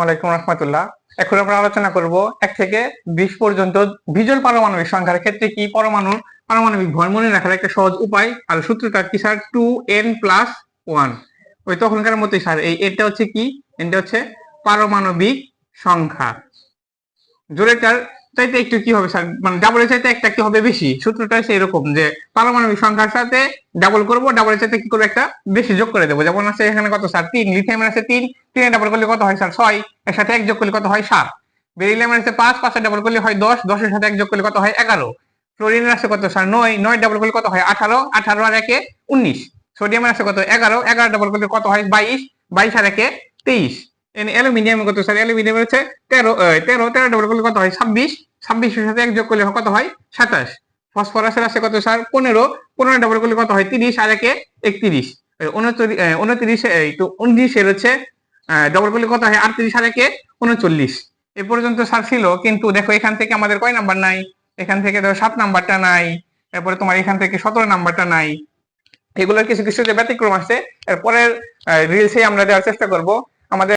ওয়ালাইকুম রাহমাতুল্লাহ। এখন আমরা আলোচনা করব 1 থেকে 20 পর্যন্ত বিজোড় পারমাণবিক সংখ্যার ক্ষেত্রে কি পরমাণুর পারমাণবিক ভর মনে রাখার একটা সহজ উপায়। আর সূত্রটা কি স্যার? 2n+1। ওই তখনকার মতোই স্যার, এটা হচ্ছে কি? এটা হচ্ছে পারমাণবিক সংখ্যা। জোড়েরটার চাইতে একটু কি হবে স্যার, মানে ডাবলের চাইতে একটা কি হবে বেশি। সূত্রটা হচ্ছে এরকম যে পারমাণবিক সংখ্যার সাথে ডাবল করব, ডাবলের চাইতে কি করব একটা বেশি যোগ করে দেবো। যেমন আছে এখানে কত স্যার? 3। লিথিয়ামের আছে 3, 3 ডাবল করলে কত হয় স্যার? 6। এর সাথে 1 যোগ করলে কত হয়? 7। বেরিলিয়ামের আছে 5, 5 এর ডাবল করলে হয় 10, 10 এর সাথে 1 যোগ করলে কত হয়? 11। ফ্লোরিনের আছে কত স্যার? 9, 9 ডাবল করলে কত হয়? 18, 18 আর 1 19। সোডিয়ামের আছে কত? 11, 11 ডাবল করলে কত হয়? 22, 22 আর 1 23। অ্যালুমিনিয়াম কত স্যার? অ্যালুমিনিয়াম হচ্ছে 13, 13 13 ডাবল করলে কত হয়? 26, 26 এর সাথে 1 যোগ করলে কত হয়? 27। ফসফরাসের আছে কত স্যার? 15, 15 ডাবল করলে কত হয়? 30 আর 1 31। 29, এই তো 19 এর হচ্ছে ডবল করলে কত হয়? 38 আর 1 39। এ পর্যন্ত স্যার ছিল, কিন্তু দেখো এখান থেকে আমাদের কয় নাম্বার নাই? এখান থেকে ধরো 7 নাম্বারটা নাই, এরপরে তোমার এখান থেকে 17 নাম্বারটা নাই। এগুলোর কিছু কিছু যে ব্যতিক্রম আছে, এরপরের রিলসে আমরা দেওয়ার চেষ্টা করব। আমাদের